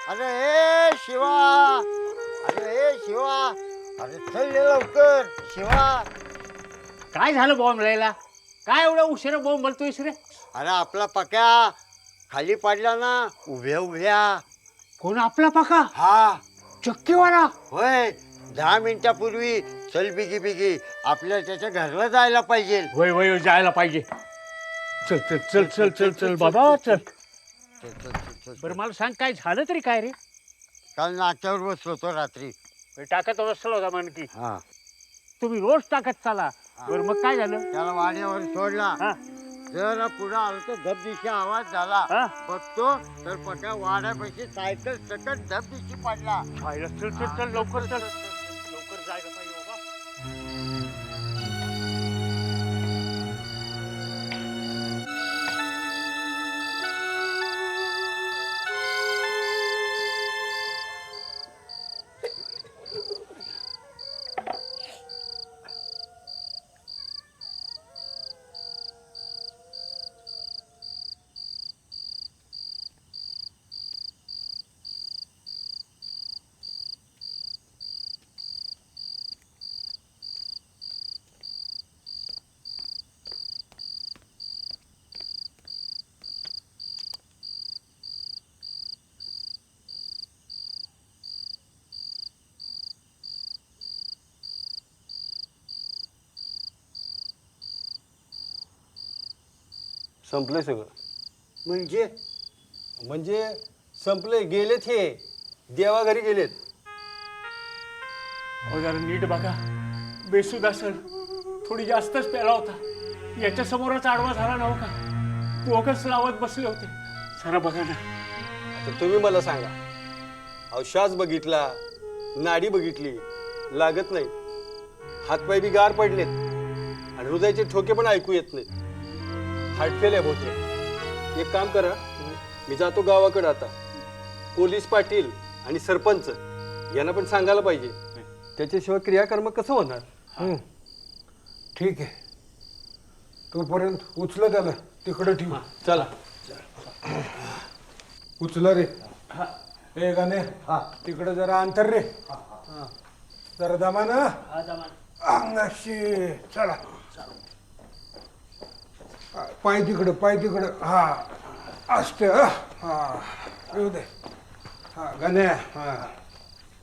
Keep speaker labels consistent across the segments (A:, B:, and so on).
A: अरे ए शिवा, अरे ए शिवा, अरे चल ये लवकर शिवा.
B: काय झालं बॉम्ब राहिला? काय एवढा उशिरा बॉम्ब बोलतोयस रे?
A: अरे आपला पक्या खाली पडला ना उभ्या उभ्या.
B: कोण आपला पाका?
A: हा
B: चक्कीवाला?
A: होय, 10 मिनिटापूर्वी. चल बिगी बिगी, आपल्याला त्याच्या घरला जायला पाहिजे.
B: वय वय जायला पाहिजे. चल चल चल चल चल चल बाबा चल.
A: चल चल चल चल.
B: बरं मला सांग काय झालं तरी काय रे?
A: काल नाक्यावर बसलो होतो रात्री.
B: टाकत बसला होता म्हणकी.
A: हा,
B: तुम्ही रोज टाकत चाला. बरं मग काय झालं?
A: त्याला वाड्यावर सोडला.
B: हा
A: जरा पुढं आलो तर धबधीशी आवाज झाला.
B: हा
A: बघतो तर पक्या वाड्यापाशी सायकल सकट धबधीशी पडला.
B: खायला चल चल चल लवकर चल. लवकर जायला पाहिजे बाबा.
C: संपलंय सगळं.
A: म्हणजे
C: म्हणजे संपले, गेलेत हे देवाघरी गेलेत.
B: हो जरा नीट बघा. बेसूद असेल, थोडी जास्तच प्याला होता. याच्या समोरच आडवा झाला नव्ह का? दोघंच लावत बसले होते. जरा बघा ना.
C: तर तुम्ही मला सांगा, अहो श्वास बघितला, नाडी बघितली, लागत नाही. हातपाय बी गार पडलेत आणि हृदयाचे ठोके पण ऐकू येत नाहीत. हार्ट फेल आहे बहुतेक. एक काम करा, मी जातो गावाकडे आता. पोलीस पाटील आणि सरपंच यांना पण सांगायला पाहिजे. त्याच्याशिवाय क्रियाकर्म कसं होणार?
D: ठीक आहे, तोपर्यंत उचल त्याला तिकडे ठेव.
C: चला.
D: उचला रे. ए गाणे, तिकडे जरा अंतर रे. जरा दमा ना अंगाशी. चला, पाय तिकडं, पाय तिकडं. हा असते. हा येऊ दे. हा गाणे. हा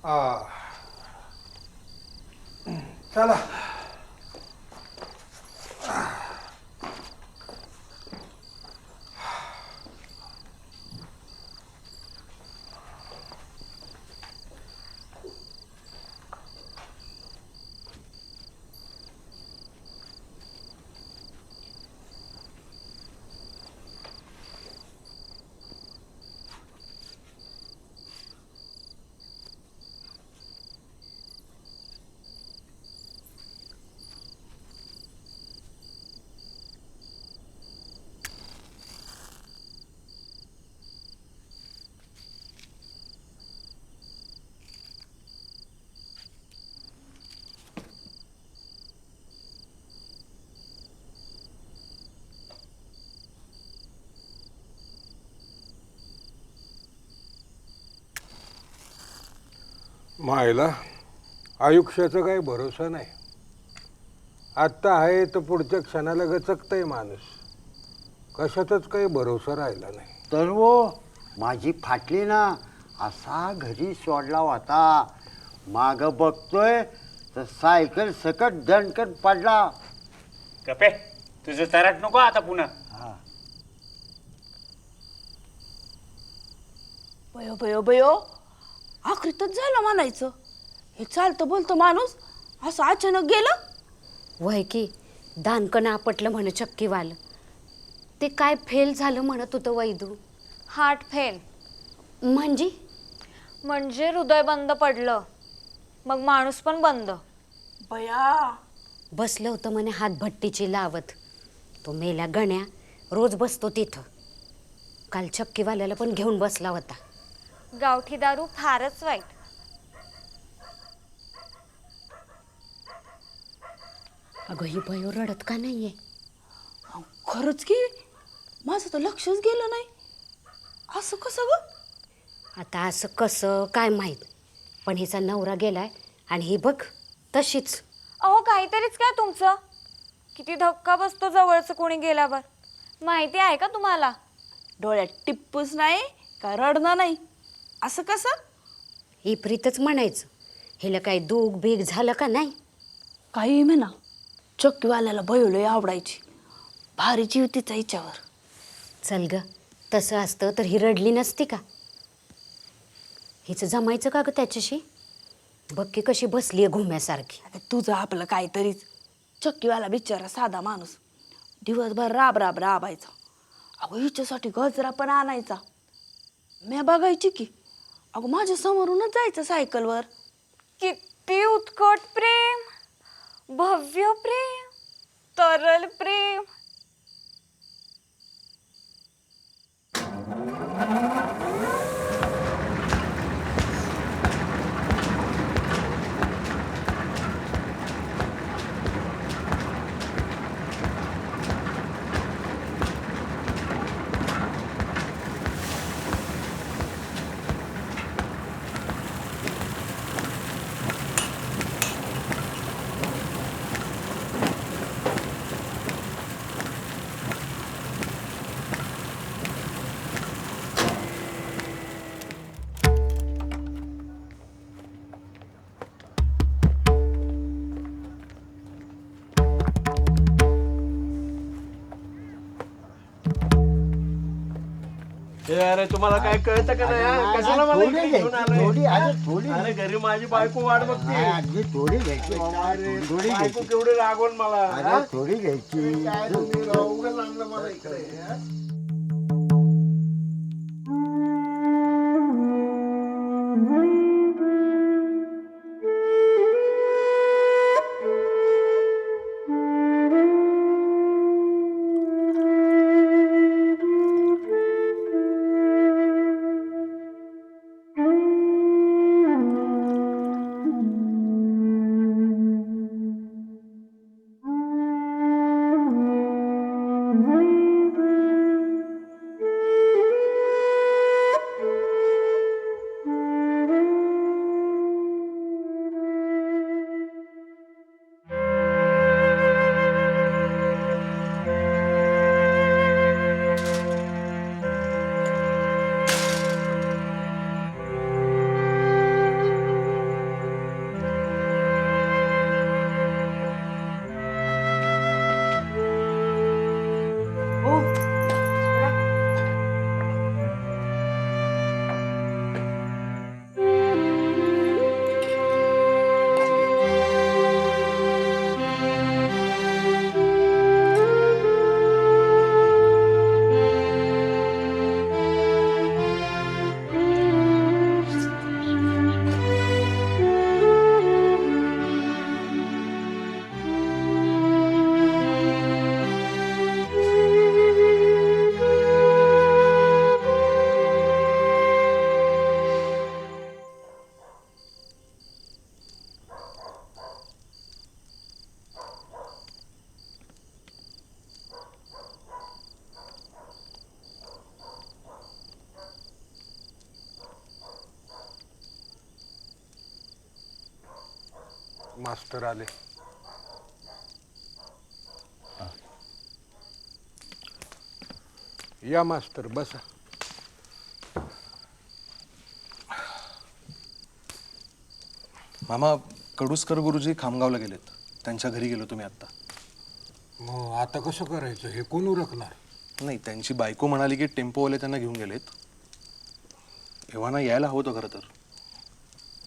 D: हा चला. मायला आयुष्याचा काही भरोसा नाही. आत्ता आहे तर पुढच्या क्षणाला गचकतंय माणूस. कशातच काही भरोसा राहिला नाही.
A: तर वो माझी फाटली ना, असा घरी सोडला होता. माग बघतोय तर सायकल सकट दणकट पडला.
B: कपे तुझं तराट नको आता पुन्हा.
E: बयो बयो बयो, आखरीतच झालं म्हणायचं. हे चालतं बोलतं माणूस असं अचानक गेलं.
F: वय की दानकन आपटलं म्हण चक्कीवाल. ते काय फेल झालं म्हणत होतं वैदू.
G: हार्ट फेल
F: म्हणजे
G: हृदय बंद पडलं, मग माणूस पण बंद.
E: बया,
F: बसलं होतं म्हणे हातभट्टीची लावत. तो मेला गण्या रोज बसतो तिथं. काल चक्कीवाल्याला पण घेऊन बसला होता.
G: गावठी दारू फारच वाईट.
F: अगं ही बयो रडत का नाहीये?
E: खरंच की माझं तर लक्षच गेलं नाही. असं कसं ग?
F: आता असं कसं काय माहीत, पण हिचा नवरा गेलाय आणि ही बघ तशीच.
G: अहो काहीतरीच काय तुमचं, किती धक्का बसतो जवळचं कोणी गेल्यावर. माहिती आहे का तुम्हाला?
E: डोळ्यात टिप्पूस नाही का रडणं नाही, असं कसं?
F: ही प्रीतच म्हणायचं, हिला काही दुःख बीक झालं का नाही.
E: काही म्हणा, चक्कीवाल्याला भयलोय आवडायची, भारी जीव तिचा हिच्यावर.
F: चल ग, तसं असतं तर ही रडली नसती का? हिचं जमायचं का ग त्याच्याशी? बघ की कशी बसली आहे घुम्यासारखी.
E: आता तुझं आपलं काहीतरीच. चक्कीवाला बिचारा साधा माणूस, दिवसभर राब राब राबायचा. अगं हिच्यासाठी गजरा पण आणायचा. मी बघायची की, अगं माझ्या समोरूनच जायचं सायकलवर.
G: किती उत्कट प्रेम, भव्य प्रेम, तरल प्रेम.
C: अरे तुम्हाला काय कळतं का नाही हा? कशाला मला इकडे घेऊन आलाय? अरे घरी माझी बायको वाट बघते.
A: अगदी थोडी घ्यायची, थोडी
C: बायको
A: घ्यायची.
C: केवढी रागवण मला हा?
A: अरे थोडी घ्यायची.
C: काय तुम्ही राव, उगाच आणलं मला इकडे हा?
D: मास्तर आले. या मास्तर बसा.
H: मामा, कडुसकर गुरुजी खामगावला गेलेत. त्यांच्या घरी गेलो तुम्ही आत्ता.
D: मग आता कसं करायचं, हे कोण उरकणार?
H: नाही, त्यांची बायको म्हणाली की टेम्पोवाले त्यांना घेऊन गेलेत. एव्हाना यायला हवं होतं खरं तर.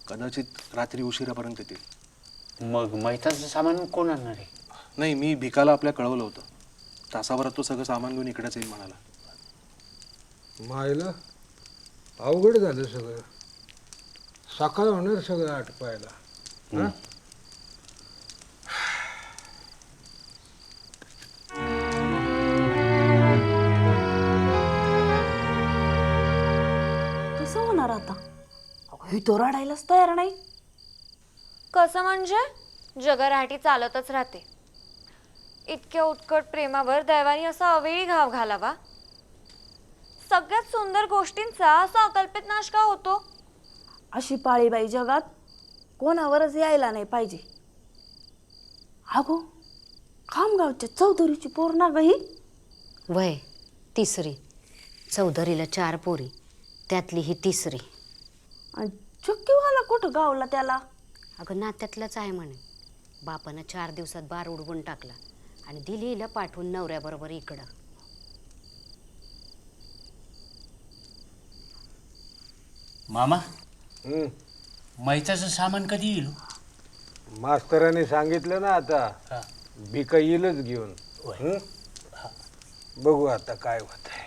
H: कदाचित रात्री उशिरापर्यंत येतील.
B: मग मैताचं सामान कोण आणणार आहे?
H: नाही, मी भिकाला आपल्या कळवलं होतं. तासाभरात तो सगळं सामान घेऊन इकडेच येईल म्हणाला.
D: मायला अवघड झालं सगळं. सकाळ होणार सगळं आटपायला. हं?
E: कसं होणार आता? अगं ही तो रडायलाच तयार नाही.
G: कसं म्हणजे? जगराटी चालतच राहते. इतक्या उत्कट प्रेमावर दैवानी असा अवेळी घाव घालावा. सगळ्यात सुंदर गोष्टींचा असा अकल्पित नाश का होतो?
E: अशी पाळीबाई जगात कोणावरच यायला नाही पाहिजे. अगो खामगावच्या चौधरीची पोर ना ग ही.
F: वय तिसरी. चौधरीला 4 पोरी, त्यातली ही तिसरी.
E: आणि चक्कीवाला कुठं गावला त्याला?
F: अगं नात्यातलंच आहे म्हणे. बापानं 4 दिवसात बार उडवून टाकला आणि दिली हिला पाठवून नवऱ्याबरोबर इकडं.
B: मामा
D: हं.
B: मैचाचं सामान कधी येईल?
D: मास्तराने सांगितलं ना आता
B: हा.
D: भिका येईलच घेऊन.
B: होय.
D: हं? बघू आता काय होत आहे.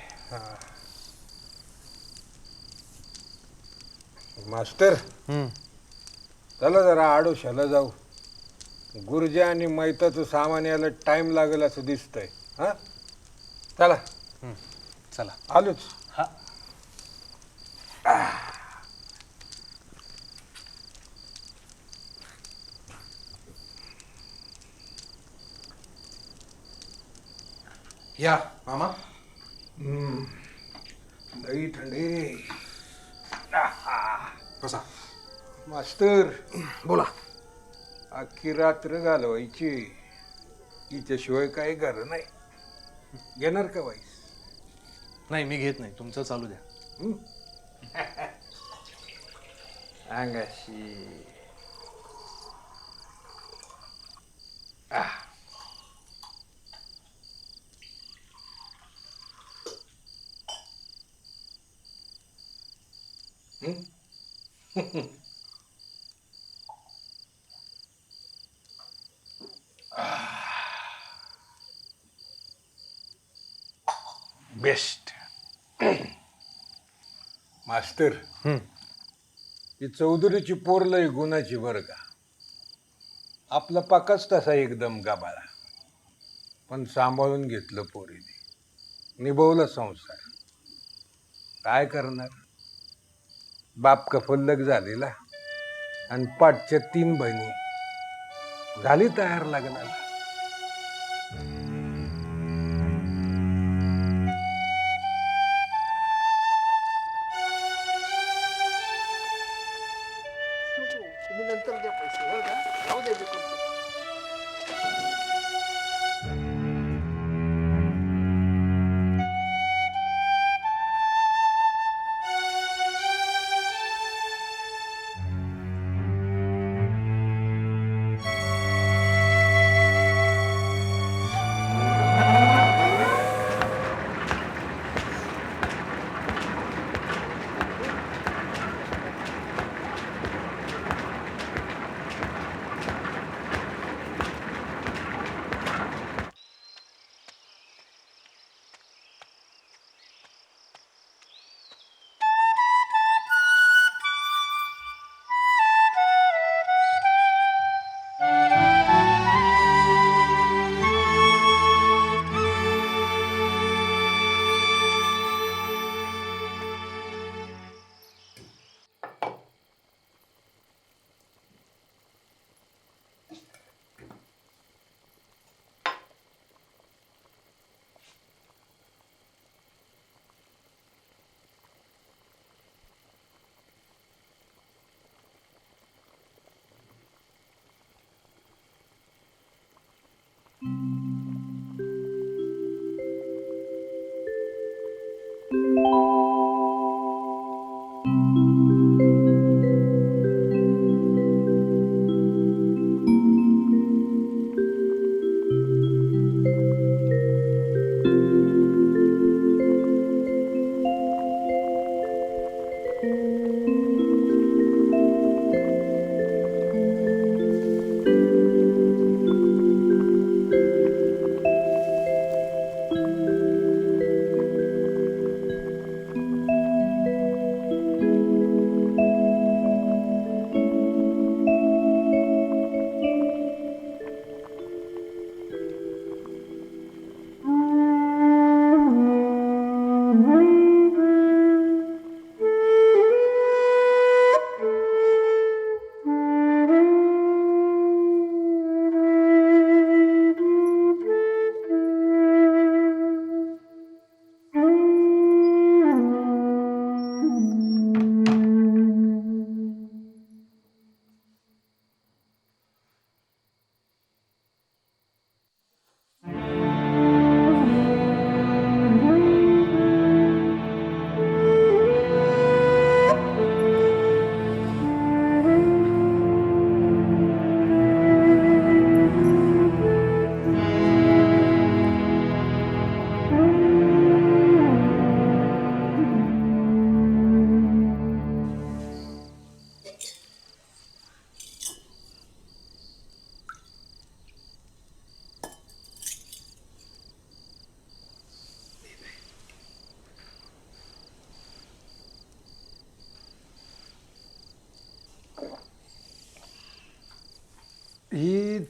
D: मास्तर चला जरा आडोशाला जाऊ. गुर्जा आणि मैताचं सामान यायला टाइम लागेल असं दिसतंय. हा चला
H: चला.
D: आलोच.
B: हा.
H: या मामा.
D: लई थंडी.
H: कसा?
D: मास्तर
H: बोला.
D: अख्खी रात्र घालवायची, हिच्याशिवाय काही घर नाही. घेणार का वाईस?
H: नाही मी घेत नाही, तुमचं चालू द्या.
D: अंगाशी बेस्ट. मास्तर ही चौधरीची पोर लय गुणाची बरं का. आपला पाकाच तसा एकदम गाबाळा, पण सांभाळून घेतलं पोरीने, निभवलं संसार. काय करणार, बाप कफल्लक झालेला आणि पाठच्या 3 बहिणी झाली तयार लग्नाला.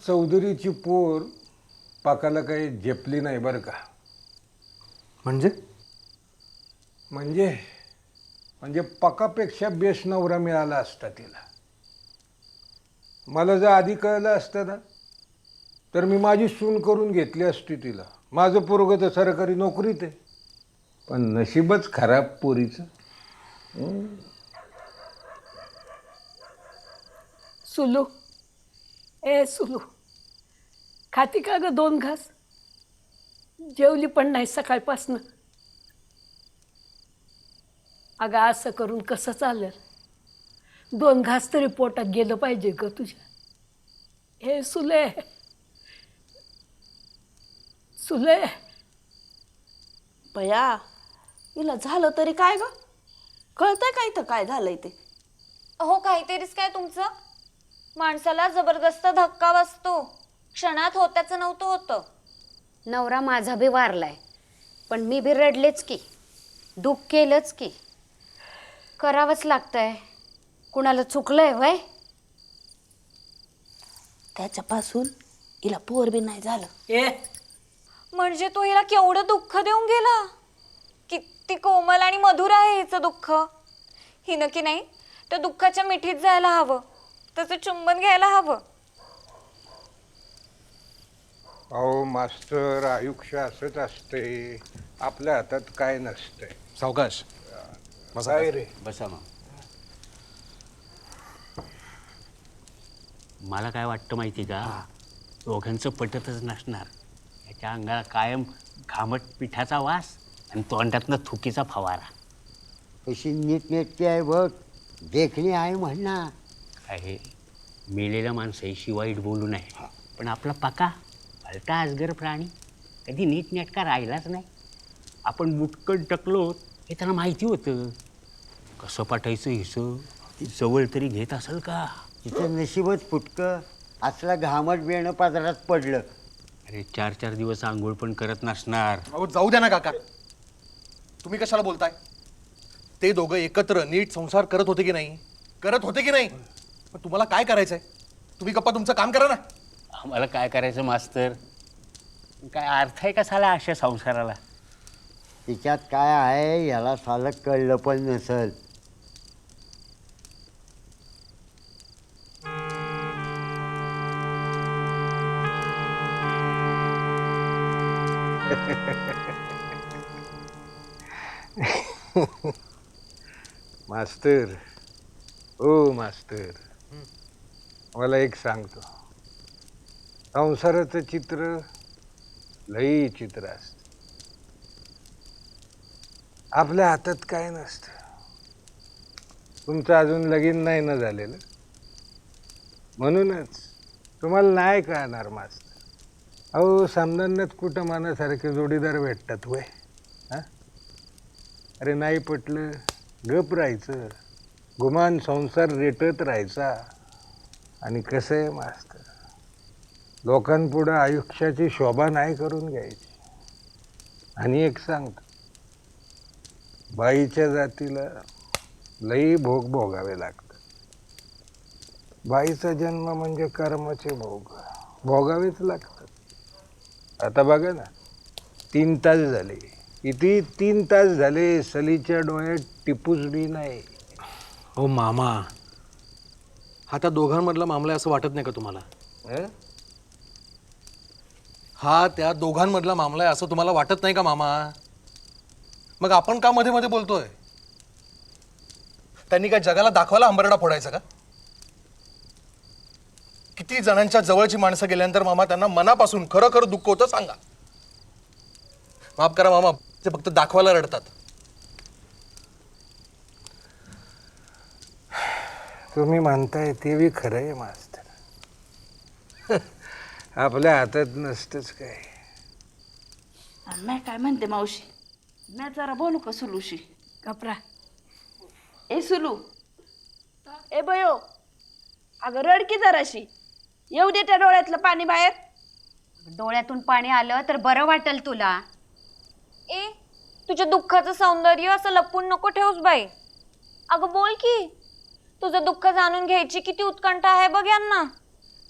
D: चौधरीची पोर पाकाला काही झेपली नाही बरं का.
H: म्हणजे
D: म्हणजे म्हणजे पकापेक्षा बेस्ट नवरा मिळाला असता तिला. मला जर आधी कळलं असतं ना तर मी माझी सून करून घेतली असती तिला. माझं पोरगं तर सरकारी नोकरीत आहे. पण नशीबच खराब पोरीचं.
I: सुलू, ए सुलू, खाती का ग 2 घास? जेवली पण नाही सकाळपासनं. अगं असं करून कसं चालेल? 2 घास तरी पोटात गेलं पाहिजे ग तुझ्या. हे सुले, सुले,
E: बया हिला झालं तरी काय ग? कळतंय का इथं काय झालंय ते?
G: हो काहीतरीच काय तुमचं. माणसाला जबरदस्त धक्का बसतो. क्षणात होत्याचं नव्हतं होतं.
F: नवरा माझा बी वारलाय, पण मी बी रडलेच की, दुःख केलंच की. करावंच लागतंय. कुणाला चुकलंय वय?
E: त्याच्यापासून हिला पोर बी नाही झालं.
I: ए
G: म्हणजे तो हिला केवढं दुःख देऊन गेला. किती कोमल आणि मधुर आहे हिचं दुःख. हिनं की नाही त्या दुःखाच्या मिठीत जायला हवं, त्याचं चुंबन घ्यायला हवं.
D: अहो मास्तर, आयुष्य असंच असते. आपल्या हातात काय नसतंय.
H: सावकाश.
D: काय रे?
B: बसा मग. मला काय वाटतं माहिती का, दोघांचं पटतच नसणार. याच्या अंगाला कायम घामट पिठाचा वास आणि तोंडातनं थुकीचा फवारा.
A: कशी नीटनेटकी आहे बघ, देखणी आहे म्हणणार.
B: आहे मेलेल्या माणसाशी वाईट बोलू नये, पण आपला पका भलता अजगर प्राणी कधी नीटनेटका राहिलाच नाही. आपण बुटकन टकलो हे त्यांना माहिती होतं. कसं पाठायचं हिचं जवळ तरी घेत असेल का?
A: तिचं नशीबच फुटकं. असला घामट बेणं पाजारात पडलं.
B: अरे 4-4 दिवस आंघोळ पण करत नसणार.
H: अहो जाऊ द्या ना काका. तुम्ही कशाला बोलताय? ते दोघं एकत्र नीट संसार करत होते की नाही? करत होते की नाही? पण तुम्हाला काय करायचंय? तुम्ही गप्पा तुमचं काम करा ना.
B: आम्हाला काय करायचं मास्तर? काय अर्थ आहे का साला अशा संसाराला?
A: तिच्यात काय आहे याला सालं कळलं पण नसल.
D: मास्तर, ओ मास्तर, मला एक सांगतो. संसाराचं चित्र लई चित्र असतं. आपल्या हातात काय नसतं. तुमचं अजून लगीन नाही ना झालेलं, म्हणूनच तुम्हाला नाही कळणार मास्तर. अहो सामन्यात कुठं मानासारखे जोडीदार भेटतात वय? हां, अरे नाही पटलं गप राहायचं. गुमान संसार रेटत राहायचा. आणि कसं आहे मास्तर, लोकांपुढं आयुष्याची शोभा नाही करून घ्यायची. आणि एक सांगतो, बाईच्या जातीला लई भोग भोगावे लागतात. बाईचा जन्म म्हणजे कर्माचे भोग भोगावेच लागतात. आता बघा ना, 3 तास झाले. किती 3 तास झाले सलीच्या डोळ्यात टिपूस बी नाही.
H: हो मामा, हा त्या दोघांमधला मामला आहे असं वाटत नाही का तुम्हाला?
D: हं?
H: हा त्या दोघांमधला मामला आहे असं तुम्हाला वाटत नाही का मामा? मग आपण का मध्ये मध्ये बोलतोय? त्यांनी काय जगाला दाखवायला हंबरडा फोडायचा का? किती जणांच्या जवळची माणसं गेल्यानंतर मामा त्यांना मनापासून खरं खरं दुःख होतं सांगा. माफ करा मामा, ते फक्त दाखवायला रडतात.
D: तुम्ही म्हणताय ते बी खरं आहे मास्तर. आपल्या हातात नसतंच काय.
E: मी काय म्हणते मावशी, मी जरा बोलू का सुलूशी?
I: कपरा.
E: ए सुलू, ए बयो, अगं रडकी जराशी. येऊ दे त्या डोळ्यातलं पाणी बाहेर.
F: डोळ्यातून पाणी आलं तर बरं वाटेल तुला.
G: ए तुझ्या दुःखाचं सौंदर्य असं लपवून नको ठेवूस बाई. अगं बोल की, तुझं दुःख जाणून घ्यायची किती उत्कंठा आहे बघ यांना.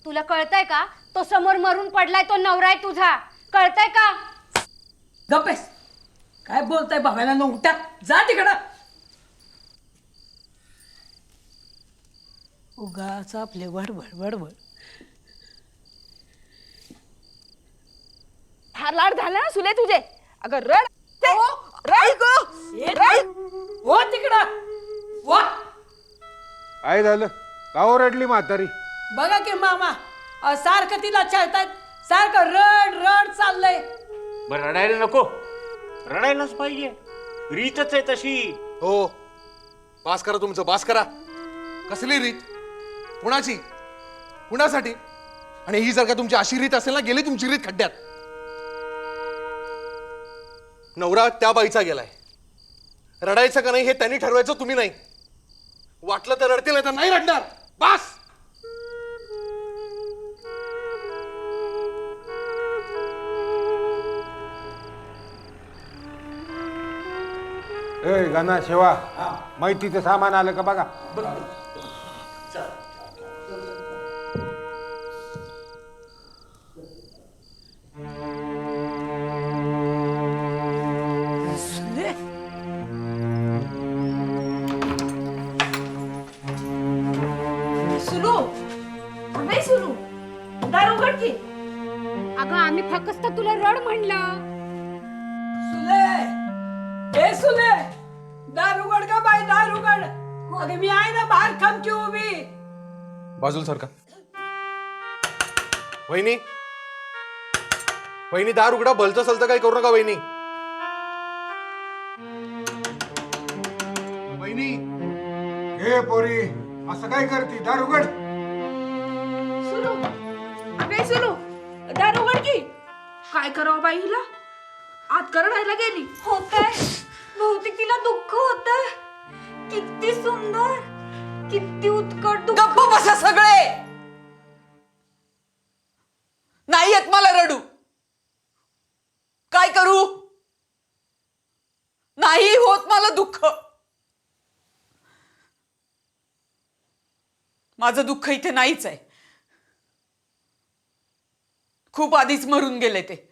F: तुला कळतंय का तो समोर मरून पडलाय, तो नवरा आहे तुझा, कळतंय का?
I: गप्पेस, काय बोलताय भावाला नोंगट्या? जा तिकडं. उगाच आपले वडवड वडवड.
E: फार लाड झाला ना सुले तुझे. अगं रड रड रड.
I: हो तिकडं वा.
D: काय झालं? का ओरडली म्हातारी?
I: बघा की मामा, सारखं तिला छळतायत, सारखं रड रड चाललंय.
B: बरं रडायला नको, रडायलाच पाहिजे, रीतच आहे तशी.
H: हो, बास करा तुमचं, बास करा. कसली रीत? कुणाची? कुणासाठी? आणि ही जर का तुमची अशी रीत असेल ना, गेली तुमची रीत खड्ड्यात. नवरा त्या बाईचा गेलाय, रडायचं का नाही हे त्यांनी ठरवायचं, तुम्ही नाही. वाटलं तर रडतील, नाही तर नाही रडणार. बास.
D: ए गाना शेवा, माहितीचं सामान आलं का बघा.
I: सुले,
E: सुलू अबे सुलू दार उघड की.
F: अगं आम्ही फक्त तुला रड म्हणलं.
I: सुले, ए सुले, दार उघड का बाई, दार उघड. अगं मी आहे ना बाहेर, खमकी उभी.
H: बाजूला सारखा. वहिनी, वहिनी दार उघडा, भलतं सलतं काही करू नका वहिनी. वहिनी,
D: हे पोरी, असं काय करती? दार उघड.
E: सुलू अबे सुलू दार उघड की. काय करावं बाई हिला, आत करडायला गेली.
G: होतंय, बहुतेक तिला दुःख होतंय. किती सुंदर, किती उत्कट दुःख.
J: गप्प बसा सगळे. नाही येत मला रडू. काय करू? नाही होत मला दुःख. माझं दुःख इथे नाहीच आहे. खूप आधीच मरून गेले ते.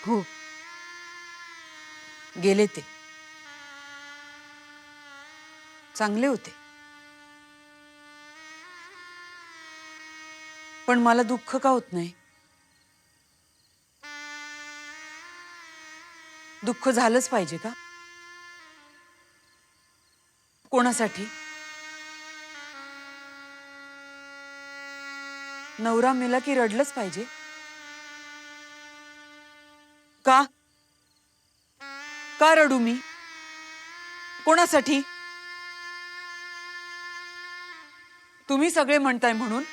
J: हो, गेले ते. चांगले होते, पण मला दुःख का होत नाही? दुःख झालंच पाहिजे का? कोणासाठी? नवरा मेला की रडलंच पाहिजे का? का रडू मी? कोणासाठी? तुम्ही सगळे म्हणताय म्हणून?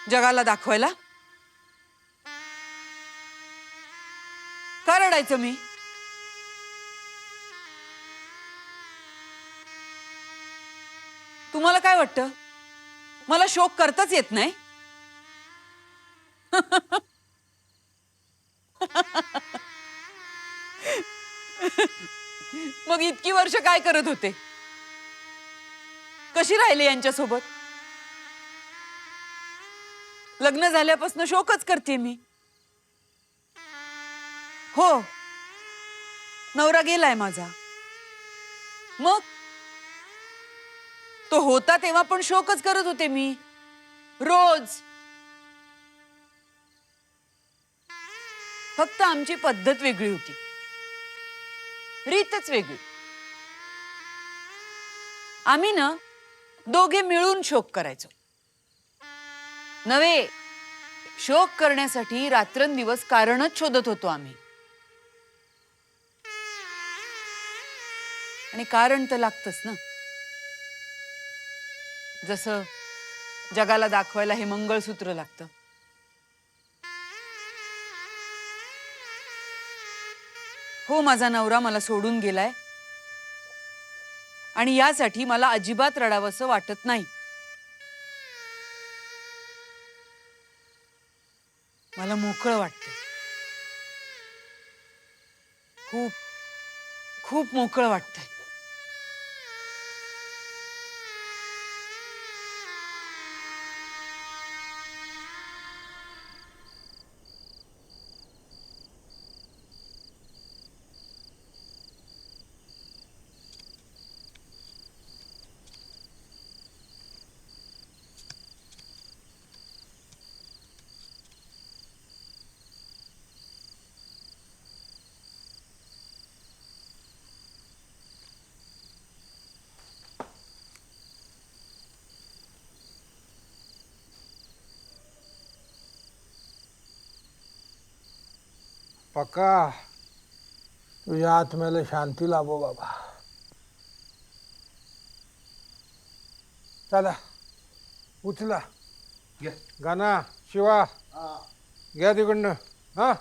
J: जगाला दाखवायला? का रडायचं मी? तुम्हाला काय वाटतं, मला शोक करताच येत नाही? मग इतकी वर्ष काय करत होते? कशी राहिले यांच्यासोबत? लग्न झाल्यापासून शोकच करते मी. हो, नवरा गेलाय माझा. मग तो होता तेव्हा पण शोकच करत होते मी, रोज. फक्त आमची पद्धत वेगळी होती, रीतच वेगळी. आम्ही ना दोघे मिळून शोक करायचो. नव्हे, शोक करण्यासाठी रात्रंदिवस कारणच शोधत होतो आम्ही. आणि कारण तर लागतंच ना. जसं जगाला दाखवायला हे मंगळसूत्र लागतं. हो, माझा नवरा मला सोडून गेलाय आणि यासाठी मला अजिबात रडावंसं वाटत नाही. मला मोकळं वाटतं. खूप खूप मोकळं वाटतंय.
D: पक्का तुझ्या आत्म्याला शांती लाभो बाबा. चला उचला. गाना शिवा घ्या तिकडनं. हा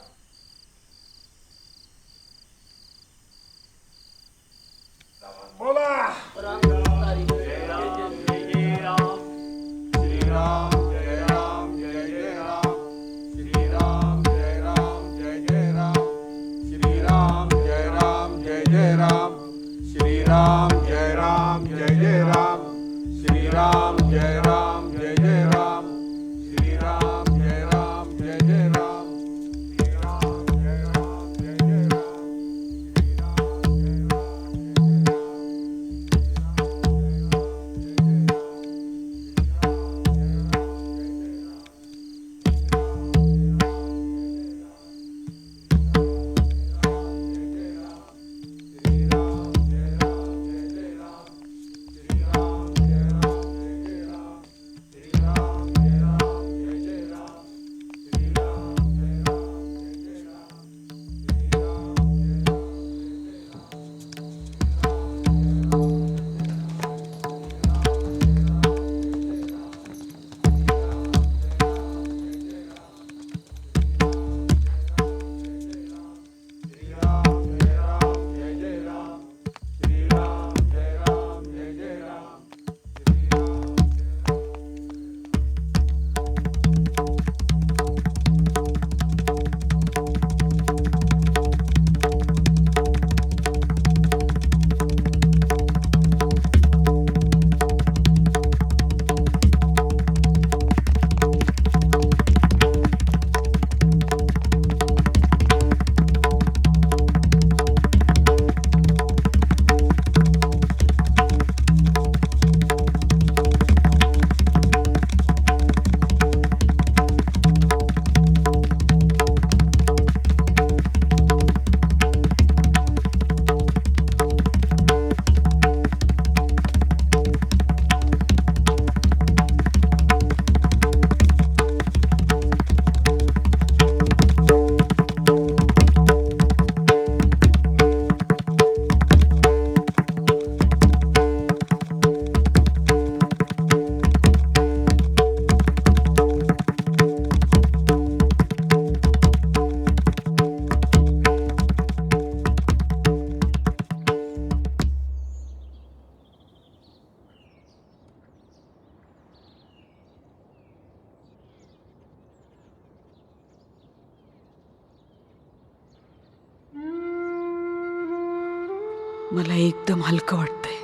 J: मला एकदम हलकं वाटतंय.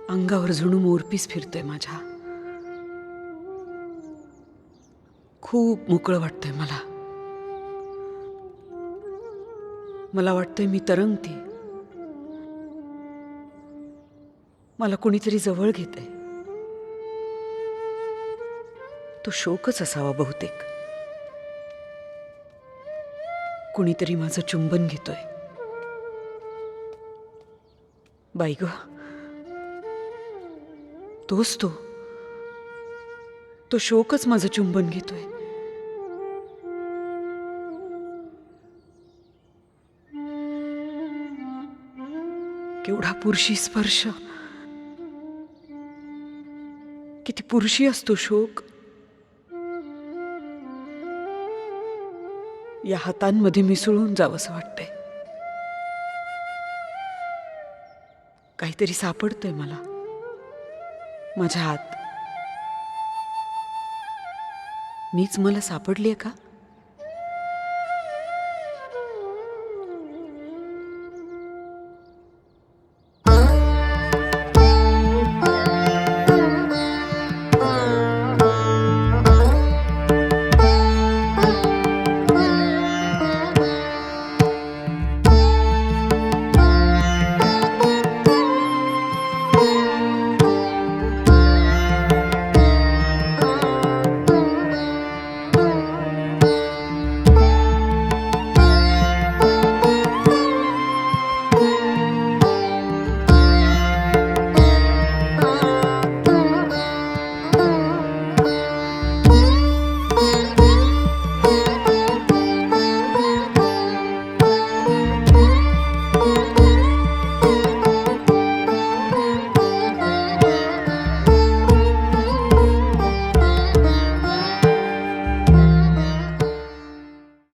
J: अंगावर जणू मोरपीस फिरतोय माझ्या. खूप मोकळं वाटतंय मला. मला वाटतंय मी तरंगते. मला कोणीतरी जवळ घेतंय. तो शोकच असावा बहुतेक. कुणीतरी माझं चुंबन घेतोय. बाई ग, तोच तो शोकच माझं चुंबन घेतोय. केवढा पुरुषी स्पर्श, किती पुरुषी असतो शोक. या हातांमध्ये मिसळून जावंसं वाटतंय. काहीतरी सापडतंय मला माझ्या हात. मीच मला सापडलीये का?